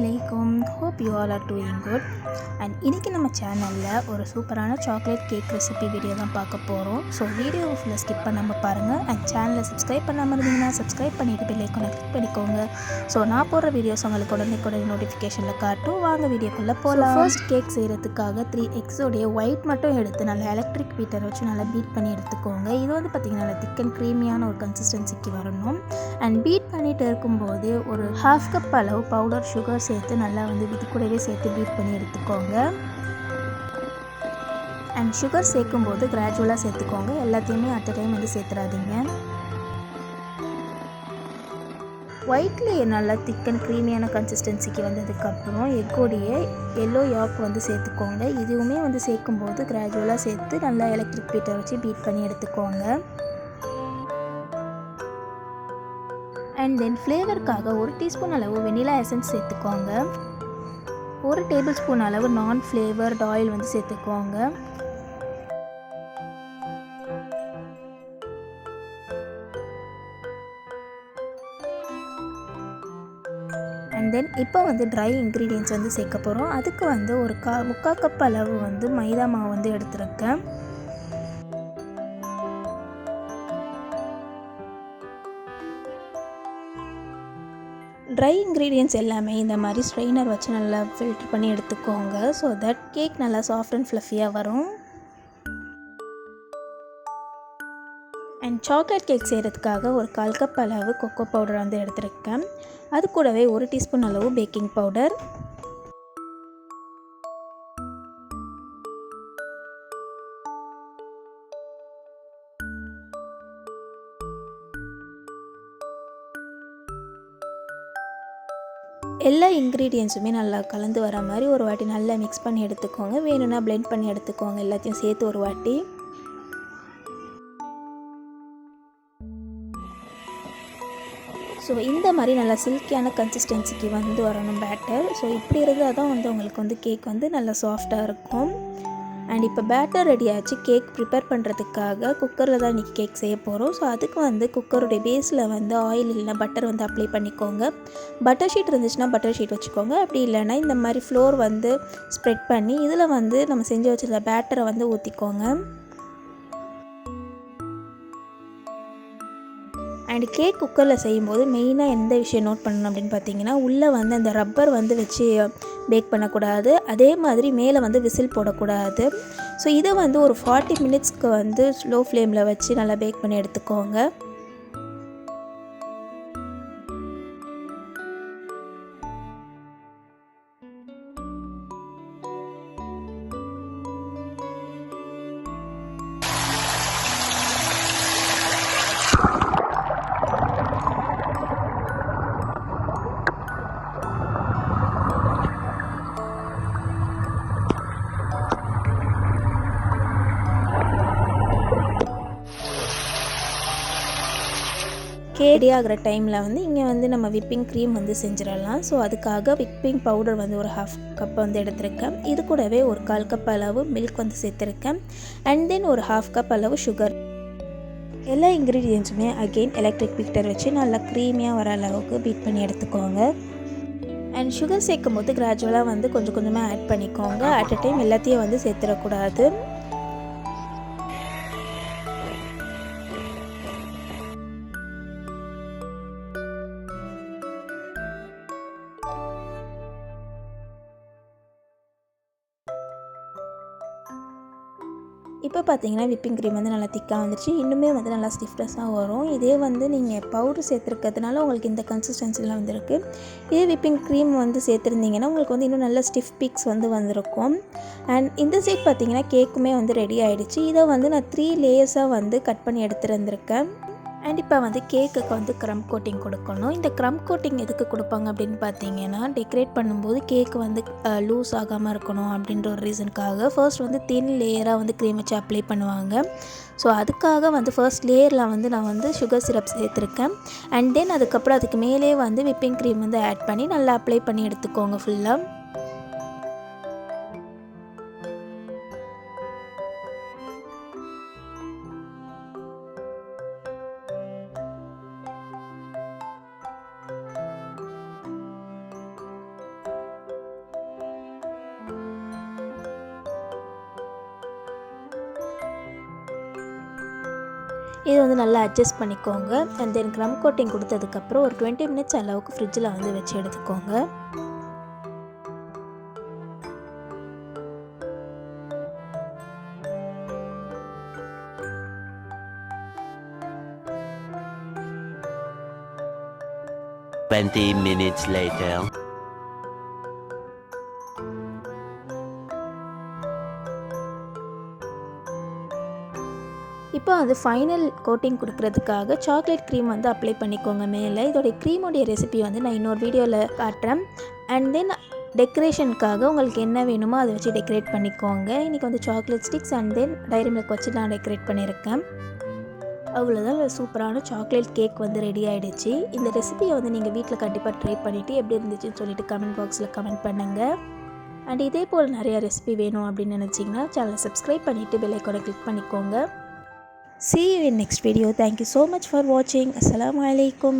Assalamualaikum. Hope you all are doing good. And இன்னைக்கு நம்ம சேனலில் ஒரு சூப்பரான சாக்லேட் கேக் ரெசிபி வீடியோ தான் பார்க்க போகிறோம். ஸோ வீடியோவை ஃபுல்லாக ஸ்கிப் பண்ணாமல் பாருங்கள். அண்ட் சேனலை சப்ஸ்கிரைப் பண்ணாமல் இருந்தீங்கன்னா சப்ஸ்கிரைப் பண்ணிவிட்டு பெல் ஐக்கானை கிளிக் பண்ணிக்கோங்க. ஸோ நான் போடுற வீடியோஸ் உங்களுக்கு உடனே நோட்டிஃபிகேஷனில் காட்டும். வாங்க வீடியோக்குள்ளே போகலாம். ஃபர்ஸ்ட் கேக் செய்கிறதுக்காக 3 எக்ஸோடைய ஒயிட் மட்டும் எடுத்து நல்லா எலக்ட்ரிக் பீட்டர் வச்சு நல்லா பீட் பண்ணி எடுத்துக்கோங்க. இது வந்து பார்த்திங்கன்னா நல்லா திக் அண்ட் க்ரீமியான ஒரு கன்சிஸ்டன்சிக்கு வரணும். அண்ட் பீட் பண்ணிட்டு இருக்கும்போது ஒரு 1/2 கப் அளவு பவுடர் சுகர் சேர்த்து நல்லா வந்து இது கூடவே சேர்த்து பீட் பண்ணி எடுத்துக்கோங்க. அண்ட் சுகர் சேர்க்கும்போது கிராஜுவலாக சேர்த்துக்கோங்க. எல்லாத்தையுமே அட் அ டைம் வந்து சேர்த்துடாதீங்க. ஒயிட்லேயே நல்லா திக் அண்ட் க்ரீமியான கன்சிஸ்டன்சிக்கு வந்ததுக்கப்புறம் எக்கோடைய எல்லோ யாக் வந்து சேர்த்துக்கோங்க. இதுவுமே வந்து சேர்க்கும்போது கிராஜுவலாக சேர்த்து நல்லா எலக்ட்ரிக் பீட்டர் வச்சு பீட் பண்ணி எடுத்துக்கோங்க. அண்ட் தென் ஃப்ளேவருக்காக 1 டீஸ்பூன் அளவு வெனிலா எசன்ஸ் சேர்த்துக்கோங்க. 1 டேபிள் ஸ்பூன் அளவு நான் ஃப்ளேவர்ட் ஆயில் வந்து சேர்த்துக்கோங்க. அண்ட் தென் இப்போ வந்து ட்ரை இன்க்ரீடியன்ட்ஸ் வந்து சேர்க்க போகிறோம். அதுக்கு வந்து ஒரு 3/4 கப் அளவு வந்து மைதா மாவு வந்து எடுத்துருக்கேன். ட்ரை இன்க்ரீடியன்ட்ஸ் எல்லாமே இந்த மாதிரி ஸ்ட்ரெயினர் வச்சு நல்லா ஃபில்டர் பண்ணி எடுத்துக்கோங்க. ஸோ தட் கேக் நல்லா சாஃப்ட் அண்ட் ஃப்ளஃபியாக வரும். அண்ட் சாக்லேட் கேக் செய்கிறதுக்காக ஒரு 1/4 கப் அளவு கொக்கோ பவுடர் வந்து எடுத்துருக்கேன். அது கூடவே 1 டீஸ்பூன் அளவு பேக்கிங் பவுடர், எல்லா இன்க்ரீடியன்ஸுமே நல்லா கலந்து வர மாதிரி ஒரு வாட்டி நல்லா மிக்ஸ் பண்ணி எடுத்துக்கோங்க. வேணும்னா பிளெண்ட் பண்ணி எடுத்துக்கோங்க எல்லாத்தையும் சேர்த்து ஒரு வாட்டி. ஸோ இந்த மாதிரி நல்லா சில்கியான கன்சிஸ்டன்சிக்கு வந்து வரணும் பேட்டர். ஸோ இப்படி இருந்தால் தான் வந்து உங்களுக்கு வந்து கேக் வந்து நல்லா சாஃப்டாக இருக்கும். அண்ட் இப்போ பேட்டர் ரெடி ஆச்சு. கேக் ப்ரிப்பேர் பண்ணுறதுக்காக குக்கரில் தான் இன்றைக்கி கேக் செய்ய போகிறோம். ஸோ அதுக்கு வந்து குக்கருடைய பேஸில் வந்து ஆயில் இல்லைனா பட்டர் வந்து அப்ளை பண்ணிக்கோங்க. பட்டர் ஷீட் இருந்துச்சுன்னா பட்டர் ஷீட் வச்சுக்கோங்க. அப்படி இல்லைன்னா இந்த மாதிரி ஃப்ளோர் வந்து ஸ்ப்ரெட் பண்ணி இதில் வந்து நம்ம செஞ்சு வச்சுருந்த பேட்டரை வந்து ஊற்றிக்கோங்க. அண்ட் கேக் குக்கரில் செய்யும்போது மெயினாக எந்த விஷயம் நோட் பண்ணணும் அப்படின்னு பார்த்தீங்கன்னா, உள்ளே வந்து அந்த ரப்பர் வந்து வச்சு பேக் பண்ணக்கூடாது. அதே மாதிரி மேலே வந்து விசில் போடக்கூடாது. ஸோ இதை வந்து ஒரு 40 மினிட்ஸ்க்கு வந்து ஸ்லோ ஃப்ளேமில் வச்சு நல்லா பேக் பண்ணி எடுத்துக்கோங்க. ரெடி ஆகிற டைமில் வந்து இங்கே வந்து நம்ம விப்பிங் க்ரீம் வந்து செஞ்சிடலாம். ஸோ அதுக்காக விப்பிங் பவுடர் வந்து ஒரு 1/2 கப் வந்து எடுத்திருக்கேன். இது கூடவே ஒரு 1/4 கப் அளவு மில்க் வந்து சேர்த்துருக்கேன். அண்ட் தென் ஒரு 1/2 கப் அளவு சுகர். எல்லா இன்க்ரீடியன்ஸுமே அகெயின் எலக்ட்ரிக் பீட்டர் வச்சு நல்லா க்ரீமியாக வர அளவுக்கு பீட் பண்ணி எடுத்துக்கோங்க. அண்ட் சுகர் சேர்க்கும் போது கிராஜுவலாக வந்து கொஞ்சம் கொஞ்சமாக ஆட் பண்ணிக்கோங்க. அட் அ டைம் எல்லாத்தையும் வந்து சேர்த்துடக்கூடாது. இப்போ பார்த்தீங்கன்னா விப்பிங் க்ரீம் வந்து நல்லா திக்காக வந்துருச்சு. இன்னுமே வந்து நல்லா ஸ்டிஃப்னஸாக வரும். இதே வந்து நீங்கள் பவுடர் சேர்த்துருக்கிறதுனால உங்களுக்கு இந்த கன்சிஸ்டன்சிலாம் வந்துருக்கு. இதே விப்பிங் க்ரீம் வந்து சேர்த்துருந்தீங்கன்னா உங்களுக்கு வந்து இன்னும் நல்ல ஸ்டிஃப் பீக்ஸ் வந்து வந்திருக்கும். அண்ட் இந்த சைட் பார்த்தீங்கன்னா கேக்குமே வந்து ரெடி ஆகிடுச்சு. இதை வந்து நான் 3 லேயர்ஸாக வந்து கட் பண்ணி எடுத்துருந்துருக்கேன். அண்ட் இப்போ வந்து கேக்குக்கு வந்து க்ரம் கோட்டிங் கொடுக்கணும். இந்த க்ரம் கோட்டிங் எதுக்கு கொடுப்பாங்க அப்படின்னு பார்த்தீங்கன்னா, டெக்கரேட் பண்ணும்போது கேக்கு வந்து லூஸ் ஆகாமல் இருக்கணும் அப்படின்ற ஒரு ரீசனுக்காக ஃபர்ஸ்ட் வந்து தின் லேயராக வந்து க்ரீம் வச்சு அப்ளை பண்ணுவாங்க. ஸோ அதுக்காக வந்து ஃபர்ஸ்ட் லேயரில் வந்து நான் வந்து சுகர் சிரப் சேர்த்துருக்கேன். அண்ட் தென் அதுக்கப்புறம் அதுக்கு மேலே வந்து விப்பிங் க்ரீம் வந்து ஆட் பண்ணி நல்லா அப்ளை பண்ணி எடுத்துக்கோங்க ஃபுல்லாக. இது வந்து நல்லா அட்ஜஸ்ட் பண்ணிக்கோங்க. அண்ட் தென் க்ரம் கோட்டிங் கொடுத்ததுக்கப்புறம் ஒரு 20 மினிட்ஸ் அளவுக்கு ஃப்ரிட்ஜில் வந்து வச்சு எடுத்துக்கோங்க. Minutes later. இப்போ அது ஃபைனல் கோட்டிங் கொடுக்கறதுக்காக சாக்லேட் க்ரீம் வந்து அப்ளை பண்ணிக்கோங்க மேலே. இதோடைய க்ரீமோடைய ரெசிபி வந்து நான் இன்னொரு வீடியோவில் காட்டுறேன். அண்ட் தென் டெக்கரேஷனுக்காக உங்களுக்கு என்ன வேணுமோ அதை வச்சு டெக்கரேட் பண்ணிக்கோங்க. இன்றைக்கி வந்து chocolate sticks and then Dairy Milk வச்சு நான் டெக்கரேட் பண்ணியிருக்கேன். அவ்வளோதான், சூப்பரான சாக்லேட் கேக் வந்து ரெடி ஆகிடுச்சு. இந்த ரெசிபியை வந்து நீங்கள் வீட்டில் கண்டிப்பாக ட்ரை பண்ணிவிட்டு எப்படி இருந்துச்சுன்னு சொல்லிட்டு கமெண்ட் பாக்ஸில் கமெண்ட் பண்ணுங்கள். அண்ட் இதே போல் நிறையா ரெசிபி வேணும் அப்படின்னு நினச்சிங்கன்னா சேனலை சப்ஸ்கிரைப் பண்ணிவிட்டு பெல் ஐகானை கிளிக் பண்ணிக்கோங்க. See you in next video. Thank you so much for watching. Assalamu alaikum.